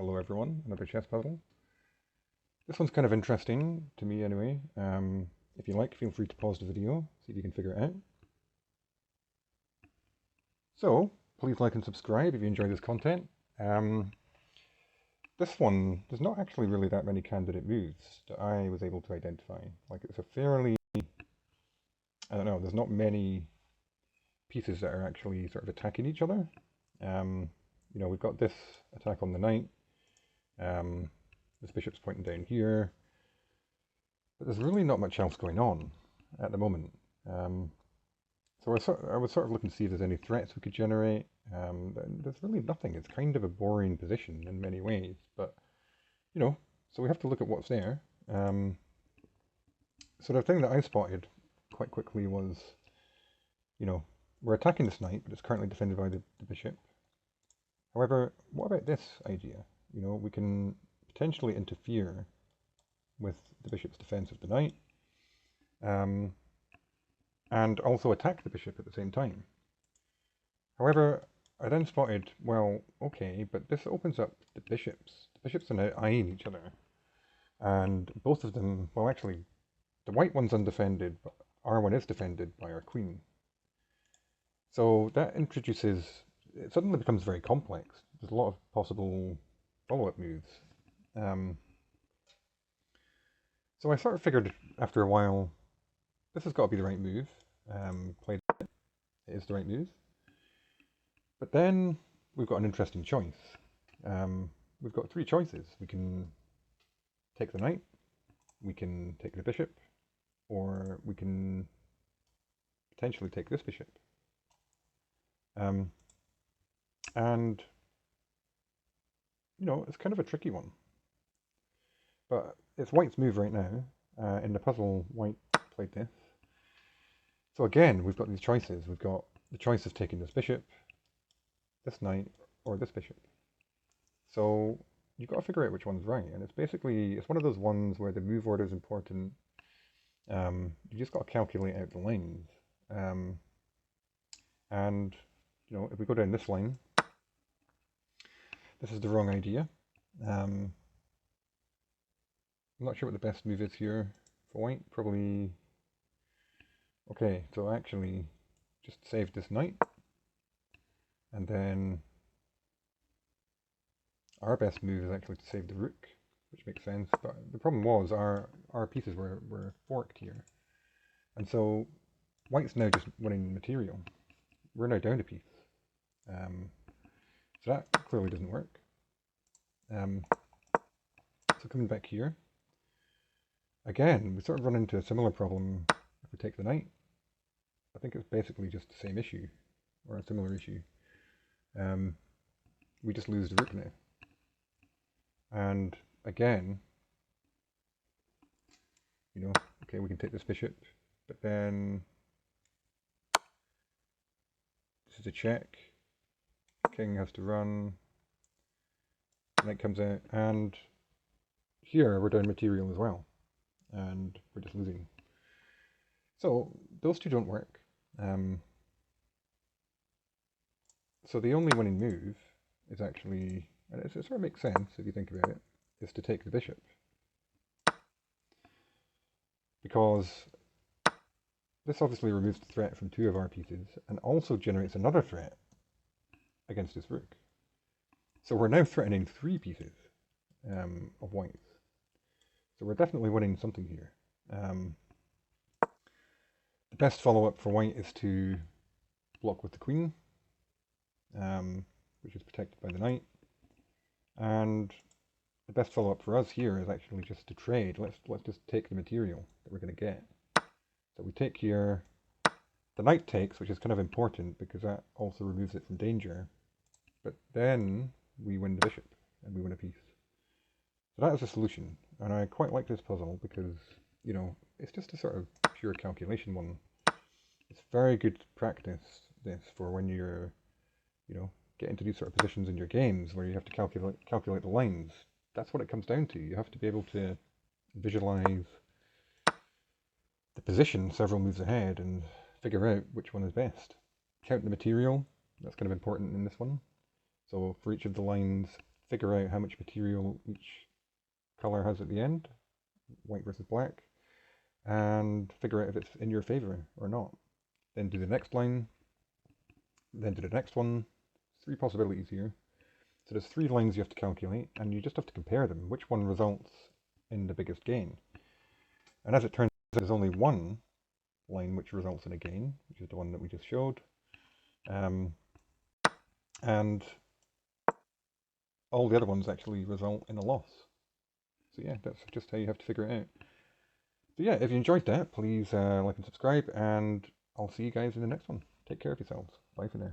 Hello everyone, another chess puzzle. This one's kind of interesting, to me anyway. If you like, feel free to pause the video, see if you can figure it out. So, please like and subscribe if you enjoy this content. This one, there's not actually really that many candidate moves that I was able to identify. Like, it's a fairly, I don't know, there's not many pieces that are actually sort of attacking each other. We've got this attack on the knight. This bishop's pointing down here, but there's really not much else going on at the moment. So I was sort of looking to see if there's any threats we could generate. There's really nothing. It's kind of a boring position in many ways, but so we have to look at what's there. So the thing that I spotted quite quickly was, we're attacking this knight, but it's currently defended by the bishop. However, what about this idea? We can potentially interfere with the bishop's defense of the knight, and also attack the bishop at the same time. However, I then spotted, well, okay, but this opens up the bishops. The bishops are now eyeing each other, and both of them, well, actually, the white one's undefended, but our one is defended by our queen. So that introduces, it suddenly becomes very complex. There's a lot of possible follow-up moves. So I sort of figured after a while, this has got to be the right move. Played it is the right move. But then we've got an interesting choice. We've got three choices. We can take the knight, we can take the bishop, or we can potentially take this bishop. And it's kind of a tricky one. But it's white's move right now. In the puzzle, white played this. So again, we've got these choices. We've got the choice of taking this bishop, this knight, or this bishop. So you've got to figure out which one's right. And it's one of those ones where the move order is important. You just got to calculate out the lines. And if we go down this line, this is the wrong idea. I'm not sure what the best move is here for white. Probably, okay, so actually just save this knight, and then our best move is actually to save the rook, which makes sense, but the problem was our pieces were forked here, and so white's now just winning material. We're now down a piece. So that clearly doesn't work. So coming back here, again, we sort of run into a similar problem if we take the knight. I think it's basically just the same issue, or a similar issue. We just lose the rook now. And again, okay, we can take this bishop, but then this is a check. King has to run. Knight comes out, and here we're down material as well, and we're just losing. So those two don't work. So the only winning move is actually, and it sort of makes sense if you think about it, is to take the bishop. Because this obviously removes the threat from two of our pieces, and also generates another threat against this rook. So we're now threatening three pieces of white's. So we're definitely winning something here. The best follow-up for white is to block with the queen, which is protected by the knight. And the best follow-up for us here is actually just to trade. Let's just take the material that we're going to get. So we take here, the knight takes, which is kind of important because that also removes it from danger. But then we win the bishop and we win a piece. So that is a solution, and I quite like this puzzle because it's just a sort of pure calculation one. It's very good practice, this, for when you're get into these sort of positions in your games where you have to calculate the lines. That's what it comes down to. You have to be able to visualize the position several moves ahead and figure out which one is best. Count the material. That's kind of important in this one. So for each of the lines, figure out how much material each color has at the end, white versus black, and figure out if it's in your favor or not. Then do the next line, then do the next one. 3 possibilities here. So there's 3 lines you have to calculate, and you just have to compare them. Which one results in the biggest gain? And as it turns out, there's only one line which results in a gain, which is the one that we just showed. And all the other ones actually result in a loss. So yeah, that's just how you have to figure it out. So yeah, if you enjoyed that, please like and subscribe, and I'll see you guys in the next one. Take care of yourselves. Bye for now.